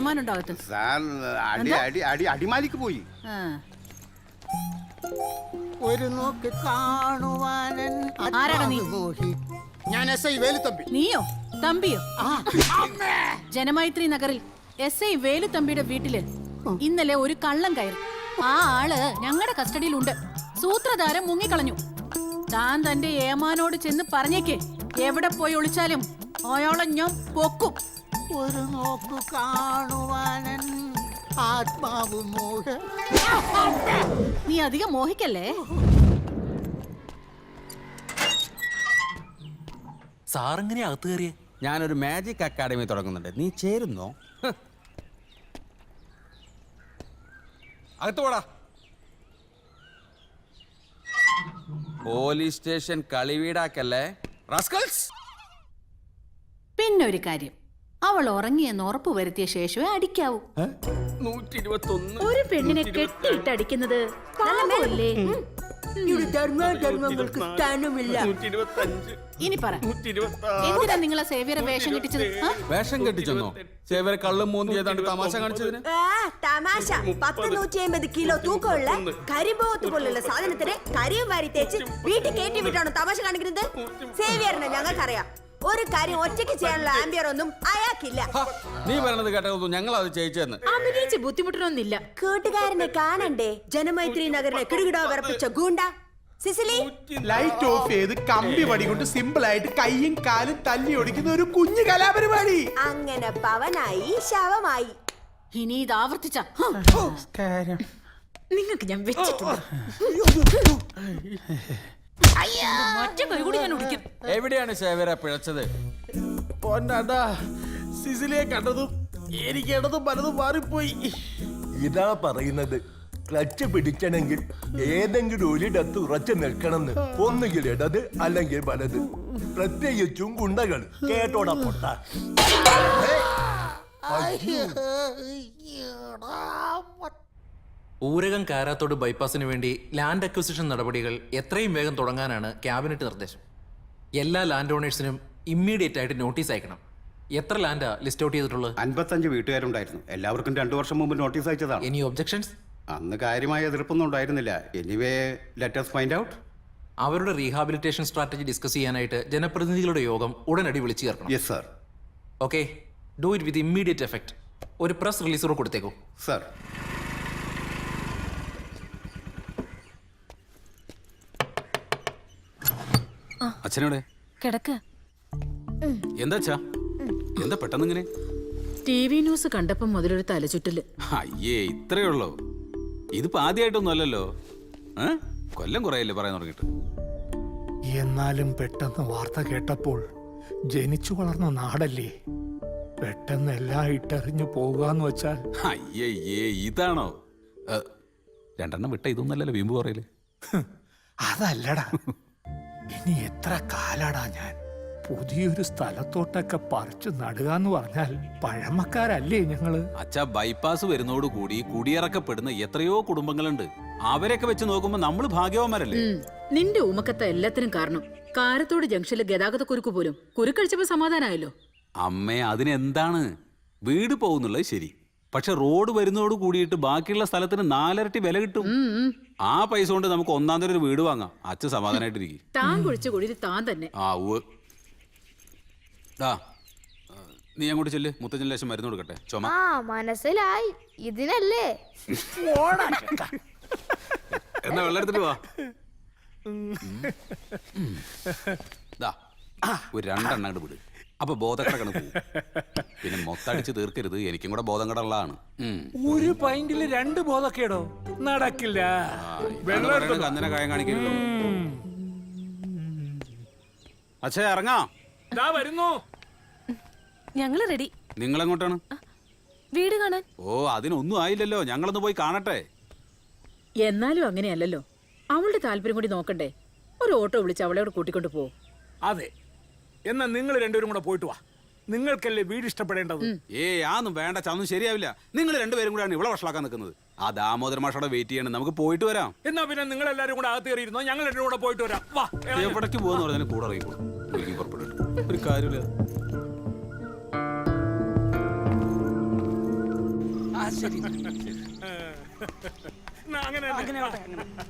ഏമാനുണ്ടോ അകത്ത്? അടിമാലിക്ക് പോയി. ഒരു നോക്ക് കാണുവാനൻ. ആരാടാ നീ? ഞാൻ SI വേലുത്തമ്പി. നീയോ? തമ്പിയോ? ജനമൈത്രി നഗറിൽ SI വേലുത്തമ്പിയുടെ വീട്ടില് ഇന്നലെ ഒരു കള്ളം കയറി. ആ ആള് ഞങ്ങളുടെ കസ്റ്റഡിയിലുണ്ട്. സൂത്രധാരൻ മുങ്ങിക്കളഞ്ഞു. താൻ തന്റെ ഏമാനോട് ചെന്ന് പറഞ്ഞേക്ക്, എവിടെ പോയി ഒളിച്ചാലും അയാളെ ഞാൻ പൊക്കും. ഒരു നോക്ക് കാണുവാനൻ ആത്മാവ് മോഹ. നീ അധികം മോഹിക്കല്ലേ. സാറെങ്ങനെ അകത്ത് കയറിയേ? ഞാനൊരു മാജിക് അക്കാഡമി തുടങ്ങുന്നുണ്ട്, നീ ചേരുന്നോ? അകത്ത് പോടാ. പോലീസ് സ്റ്റേഷൻ കളിവീടാക്കല്ലേ റാസ്കൽസ്. പിന്നൊരു കാര്യം, അവൾ ഉറങ്ങിയെന്ന് ഉറപ്പ് വരുത്തിയ ശേഷമേ അടിക്കാവൂ. 121. ഒരു പെണ്ണിനെ കെട്ടിയിട്ട് അടിക്കുന്നത് പാപമല്ലേ? ധർമ്മങ്ങൾക്ക് സ്ഥാനമില്ല. ഇനി പറ, എന്തിനാ നിങ്ങളെ സേവ്യറെ വേഷം കെട്ടിച്ചത്? വേഷം കെട്ടിച്ചെന്നോ? സേവരെ കള്ളും മോന്തി ഏതാണ്ട് തമാശ കാണിച്ചതിന്. തമാശ. 150 കിലോ തൂക്കമുള്ള കരിമ്പോത്ത് പോലുള്ള സാധനത്തിന് കരിയും വാരി തേച്ച് വീട്ടിൽ കയറ്റി വിട്ടാണോ തമാശ കാണിക്കുന്നത്? സേവിയറിനെ ഞങ്ങൾക്കറിയാം. ഒരു കാര്യം ഒറ്റയ്ക്ക് ചെയ്യാനുള്ള ആംബിയർ ഒന്നും അയാൾക്കില്ല. നീ പറയണത് കേട്ടതൊന്നും ഞങ്ങൾ അത് ചെയ്യിച്ചെന്ന്. അഭിനയിച്ച് ബുദ്ധിമുട്ടണമെന്നില്ല. കൂട്ടുകാരനെ കാണണ്ടേ? ജനമൈത്രി നഗറിനെ കിടുകിടോ വിറപ്പിച്ച ഗൂണ്ട സിസിലി. ലൈറ്റ് ഓഫ് ചെയ്ത് കമ്പി വടി കൊണ്ട് സിമ്പിൾ ആയിട്ട് കൈയും കാലും തല്ലി ഒടിക്കുന്ന ഒരു കുഞ്ഞു കലാപരിപാടി. അങ്ങനെ പവനായി ശവമായി. ഇനി ഇത് ആവർത്തിച്ച നിങ്ങൾക്ക് ഞാൻ വെച്ചിട്ടുണ്ട്. എവിടെയാണ് സേവര പിഴച്ചത്? പൊന്നാണ്ടാ, സിസിലിയെ കണ്ടതും എനിക്ക് ഇടതും പലതും മാറിപ്പോയി. ഇതാ പറയുന്നത്, ക്ലച്ച് പിടിക്കണമെങ്കിൽ ഏതെങ്കിലും ഒരിടത്ത് ഉറച്ചു നിൽക്കണമെന്ന്. ഒന്നുകിൽ ഇടത് അല്ലെങ്കിൽ വലത്. പ്രത്യേകിച്ചും ഗുണ്ടകൾ. കേട്ടോടാ പൊട്ട. ഊരകം കാരാത്തോട് ബൈപ്പാസിന് വേണ്ടി ലാൻഡ് അക്വിസിഷൻ നടപടികൾ എത്രയും വേഗം തുടങ്ങാനാണ് ക്യാബിനറ്റ് നിർദ്ദേശം. എല്ലാ ലാൻഡ് ഓണേഴ്സിനും ഇമ്മീഡിയറ്റ് ആയിട്ട് നോട്ടീസ് അയക്കണം. എത്ര ലാൻഡാ ലിസ്റ്റ് ഔട്ട് ചെയ്തിട്ടുള്ളത്? 55 വീട്ടുകാരുണ്ടായിരുന്നു. എല്ലാവർക്കും 2 വർഷം മുമ്പ് നോട്ടീസ് അയച്ചതാണ്. Any objections? അന്ന് കാര്യമായ എതിർപ്പൊന്നും ഉണ്ടായിരുന്നില്ല. Anyway let us find out. അവരുടെ റീഹാബിലിറ്റേഷൻ സ്ട്രാറ്റജി ഡിസ്കസ് ചെയ്യാനായിട്ട് ജനപ്രതിനിധികളുടെ യോഗം ഉടനടി വിളിച്ചു ചേർക്കണം. Yes sir. Okay, do it with immediate effect. ഒരു പ്രസ് റിലീസർ കൊടുത്തേക്കൂ. സർ. അച്ഛനോടെ കിടക്ക. എന്താ എന്താ പെട്ടെന്ന് ഇങ്ങനെ? TV ന്യൂസ് കണ്ടപ്പം മുതലൊരു തലചുറ്റല്. അയ്യേ, ഇത്രയേ ഉള്ളൂ. ഇതിപ്പോ ആദ്യമായിട്ടൊന്നും അല്ലല്ലോ. കൊല്ലം കുറയല്ലേ പറയാൻ തുടങ്ങിയിട്ട്. എന്നാലും പെട്ടെന്ന് വാർത്ത കേട്ടപ്പോൾ ജനിച്ചു വളർന്ന നാടല്ലേ, പെട്ടെന്ന് എല്ലാം ഇട്ടെറിഞ്ഞു പോകാന്ന് വെച്ചാൽ. അയ്യേ, ഇതാണോ? 2 വിട്ട ഇതൊന്നല്ലല്ലോ വീമ്പ് പറയല്. അതല്ലടാ, ഇനി എത്ര കാലാടാ ഞാൻ പുതിയൊരു സ്ഥലത്തോട്ടൊക്കെ പറിച്ചു നടുകാന്ന് പറഞ്ഞാൽ പഴമക്കാരല്ലേ ഞങ്ങള്. അച്ഛാ, ബൈപ്പാസ് വരുന്നോടുകൂടി കുടിയിറക്കപ്പെടുന്ന എത്രയോ കുടുംബങ്ങളുണ്ട്. അവരൊക്കെ വെച്ച് നോക്കുമ്പോ നമ്മൾ ഭാഗ്യവാന്മാരല്ലേ. നിന്റെ ഉമക്കത്ത എല്ലാത്തിനും കാരണം കാരത്തോട് ജംഗ്ഷനിലെ ഗതാഗത കുരുക്ക് പോലും കുരുക്കഴിച്ചപ്പോ സമാധാനമായല്ലോ. അമ്മേ, അതിനെന്താണ്? വീട് പോകുന്നുള്ളത് ശരി, പക്ഷെ റോഡ് വരുന്നതോട് കൂടിയിട്ട് ബാക്കിയുള്ള സ്ഥലത്തിന് 4 ഇരട്ടി വില കിട്ടും. ആ പൈസ കൊണ്ട് നമുക്ക് 1-ാം തരം ഒരു വീട് വാങ്ങാം. അച്ഛൻ സമാധാനായിട്ടിരിക്കും. താൻ കുഴിച്ച കുഴിയിൽ താൻ തന്നെ. നീ അങ്ങോട്ട് ചെല്ല്, മുത്തച്ഛൻ ലേശം മരുന്ന് കൊടുക്കട്ടെ. ചുമ മനസ്സിലായി, ഇതിനല്ലേ. എന്നാ വെള്ളം എടുത്തിട്ട് വാ. ഒരു 2 എണ്ണം അങ്ങോട്ട് വിട്. അപ്പൊ ബോധക്കട കണക്ക് പോകും. പിന്നെ മൊത്തടിച്ച് തീർക്കരുത്, എനിക്കും കൂടെ ബോധം കട ഉള്ളതാണ്. ഒരു പൈന്റില് 2 ബോധക്കേടോ? നടക്കില്ല. കന്നിനെ കായം കാണിക്കരുത്. അച്ഛാ, ഇറങ്ങാം. വരുന്നു. ഞങ്ങള് റെഡി. നിങ്ങൾ എങ്ങോട്ടാണ്? വീട് കാണാൻ. ഓ, അതിനൊന്നും ആയില്ലല്ലോ, ഞങ്ങളൊന്ന് പോയി കാണട്ടെ. എന്നാലും അങ്ങനെയല്ലല്ലോ, അവളുടെ താല്പര്യം കൂടി നോക്കണ്ടേ. ഒരു ഓട്ടോ വിളിച്ച് അവളെ കൂട്ടിക്കൊണ്ട് പോ. അതെ, എന്നാ നിങ്ങൾ രണ്ടുപേരും കൂടെ പോയിട്ട് വാ. നിങ്ങൾക്കല്ലേ വീട് ഇഷ്ടപ്പെടേണ്ടത്. ആന്നും വേണ്ട, ചന്നും ശരിയാവില്ല. നിങ്ങൾ 2 പേരും കൂടെയാണ് ഇവിടെ വഷളാക്കാൻ നിൽക്കുന്നത്. ആ ദാമോദര മാഷോടെ വെയിറ്റ് ചെയ്യണം, നമുക്ക് പോയിട്ട് വരാം. എന്നാ പിന്നെ നിങ്ങൾ എല്ലാവരും കൂടെ അകത്ത് കയറിയിരുന്നോ, ഞങ്ങൾ 2 കൂടെ പോയിട്ട് വരാം. വാ. എവിടേക്ക് പോകുന്ന പറഞ്ഞാൽ കൂടെ അറിയിക്കോളൂ. ഒരു കാര്യമില്ല.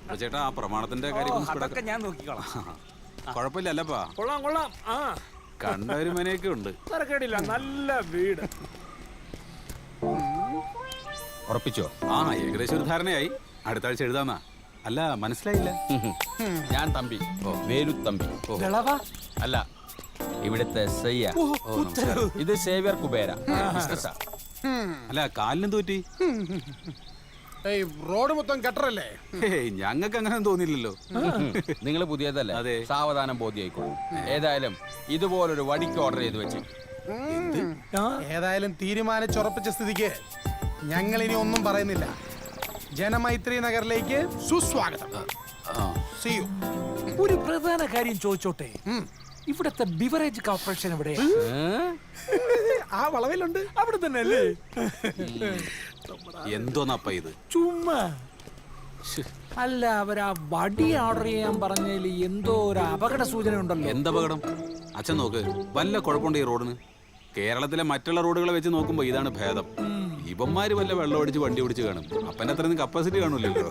അപ്പൊ ചേട്ടാ ആ പ്രമാണത്തിന്റെ കാര്യം ഒന്ന് speed ആക്കാം. ഞാൻ നോക്കിക്കോളാം. കുഴപ്പമില്ല അല്ലപ്പാ, കൊള്ളാം കൊള്ളാം. ആ കണ്ട ഒരു മനയൊക്കെ ഉണ്ട്. തരക്കേടില്ല, നല്ല വീട്. ഉറപ്പിച്ചോ? ആ ഏകദേശം ഒരു ധാരണയായി. അടുത്ത ആഴ്ച എഴുതാന്നാ. അല്ല മനസ്സിലായില്ല. ഞാൻ തമ്പി, വേലു തമ്പി. അല്ല, ഇവിടുത്തെ SI യാ. ഇത് സേവ്യർ കുബേര. ബിസിനസ്സാ. അല്ല കാലിനും തോറ്റി. റോഡ് മൊത്തം കട്ടറല്ലേ? ഞങ്ങൾക്ക് അങ്ങനെ തോന്നില്ലല്ലോ. നിങ്ങൾ പുതിയതല്ലേ? അതെ. സാവധാനം ബോധ്യായിക്കോളും. ഏതായാലും ഇതുപോലൊരു വടിക്ക് ഓർഡർ ചെയ്ത് വെച്ച്. ഏതായാലും തീരുമാനിച്ചുറപ്പിച്ച സ്ഥിതിക്ക് ഞങ്ങൾ ഇനി ഒന്നും പറയുന്നില്ല. ജനമൈത്രി നഗറിലേക്ക് സുസ്വാഗതം. See you. ഒരു പ്രധാന കാര്യം ചോദിച്ചോട്ടെ, ഇവിടത്തെ ബിവറേജ് കോർപ്പറേഷൻ എവിടെ? ആ വളവിലുണ്ട്. അവിടെ തന്നെ അല്ലേ? എന്തോന്നപ്പ ഇത്? ചുമ്മാ അല്ല, അവരാ വടി ഓർഡർ ചെയ്യാൻ പറഞ്ഞതിൽ എന്തോ ഒരു അപകട സൂചന ഉണ്ടല്ലോ. എന്തപകടം? അച്ഛൻ നോക്ക്, വല്ല കുഴപ്പമുണ്ട് ഈ റോഡിന്? കേരളത്തിലെ മറ്റുള്ള റോഡുകളെ വെച്ച് നോക്കുമ്പോ ഇതാണ് ഭേദം. ഇവന്മാര് വല്ല വെള്ളം അടിച്ച് വണ്ടി ഓടിച്ച് കാണും. അപ്പൻ്റെ അത്രയൊന്നും കപ്പാസിറ്റി കാണൂലല്ലോ.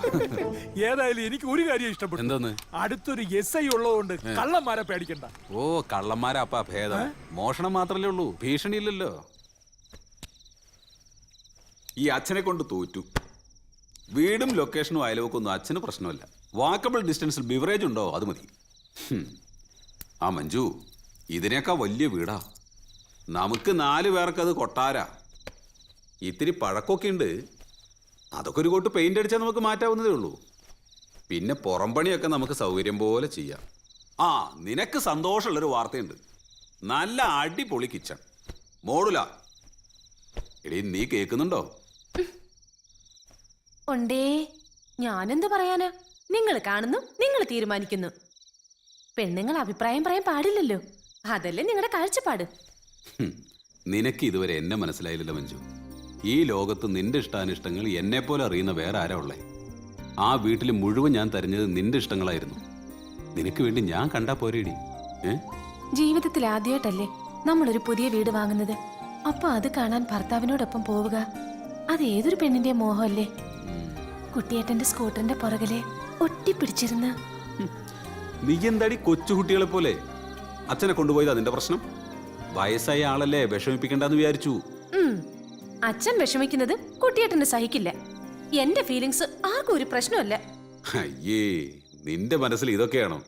ഏതായാലും എനിക്ക് ഒരു കാര്യം ഇഷ്ടപ്പെട്ടു. എന്തോന്ന്? അടുത്തൊരു SI ഉള്ളതുകൊണ്ട് കള്ളന്മാരെ പേടിക്കണ്ട. ഓ കള്ളന്മാരാ അപ്പ ഭേദം. മോഷണം മാത്രല്ലേ ഉള്ളൂ, ഭീഷണിയില്ലല്ലോ. ഈ അച്ഛനെ കൊണ്ട് തോറ്റു. വീടും ലൊക്കേഷനും അയൽവക്കൊന്നും അച്ഛന് പ്രശ്നമല്ല. വാക്കബിൾ ഡിസ്റ്റൻസിൽ ബിവറേജ് ഉണ്ടോ അത് മതി. ആ മഞ്ജു, ഇതിനേക്കാ വലിയ വീടാ. നമുക്ക് 4 പേർക്ക് അത് കൊട്ടാരാ. ഇത്തിരി പഴക്കൊക്കെ ഉണ്ട്. അതൊക്കെ ഒരു കോട്ട് പെയിന്റ് അടിച്ചാൽ നമുക്ക് മാറ്റാവുന്നതേ ഉള്ളൂ. പിന്നെ പുറം പണിയൊക്കെ നമുക്ക് സൗകര്യം പോലെ ചെയ്യാം. ആ നിനക്ക് സന്തോഷമുള്ളൊരു വാർത്തയുണ്ട്. നല്ല അടിപൊളി കിച്ചൺ മോഡുല. എടീ നീ കേൾക്കുന്നുണ്ടോ? ഉണ്ടേ. ഞാനെന്ത് പറയാനാ? നിങ്ങൾ കാണുന്നു, നിങ്ങൾ തീരുമാനിക്കുന്നു. പെണ്ണുങ്ങൾ അഭിപ്രായം പറയാൻ പാടില്ലല്ലോ. അതല്ലേ നിങ്ങളുടെ കാഴ്ചപ്പാട്. നിനക്ക് ഇതുവരെ എന്നെ മനസ്സിലായില്ലല്ലോ മഞ്ജു. ഈ ലോകത്ത് നിന്റെ ഇഷ്ടാനിഷ്ടങ്ങൾ എന്നെ പോലെ അറിയുന്ന വേറെ ആരാ ഉള്ളേ? ആ വീട്ടിൽ മുഴുവൻ ഞാൻ തരുന്നത് നിന്റെ ഇഷ്ടങ്ങളായിരുന്നു. നിനക്ക് വേണ്ടി ഞാൻ കണ്ടാ പോരേടി. ജീവിതത്തിൽ ആദ്യമായിട്ടല്ലേ നമ്മളൊരു പുതിയ വീട് വാങ്ങുന്നത്. അപ്പൊ അത് കാണാൻ ഭർത്താവിനോടൊപ്പം പോവുക, അത് ഏതൊരു പെണ്ണിന്റെ മോഹമല്ലേ? കുട്ടിയേട്ടന്റെ സ്കൂട്ടറിന്റെ പുറകിലെ ഒട്ടിപ്പിടിച്ചിരുന്ന്. നീ എന്താടി കൊച്ചുകുട്ടികളെ പോലെ? അച്ഛനെ കൊണ്ടുപോയത് അതിന്റെ പ്രശ്നം? വയസ്സായ ആളല്ലേ, വിഷമിപ്പിക്കണ്ടെന്ന് വിചാരിച്ചു. അച്ഛൻ വിഷമിക്കുന്നത് കുട്ടിയേട്ടന് സഹിക്കില്ല. എന്റെ ഫീലിങ്സ് ആർക്കും ഒരു പ്രശ്നമല്ല. അയ്യേ, നിന്റെ മനസ്സിൽ ഇതൊക്കെയാണോ?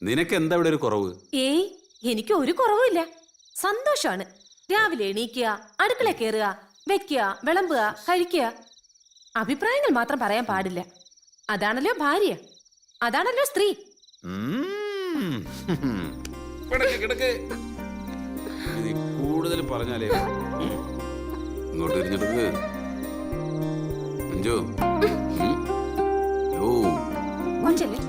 നിനക്ക് എന്താ ഇവിടെ ഒരു കുറവ്? ഏയ്, എനിക്ക് ഒരു കുറവുമില്ല. സന്തോഷമാണ്. രാവിലെ എണീക്കുക, അടുക്കള കയറുക, വെക്കുക, വിളമ്പുക, കഴിക്കുക. അഭിപ്രായങ്ങൾ മാത്രം പറയാൻ പാടില്ല. അതാണല്ലോ ഭാര്യ, അതാണല്ലോ സ്ത്രീ. കൂടുതൽ പറഞ്ഞാലേ ഇങ്ങോട്ട് തിരിഞ്ഞെടുക്ക് മഞ്ജു. കൊഞ്ചല്ലേ?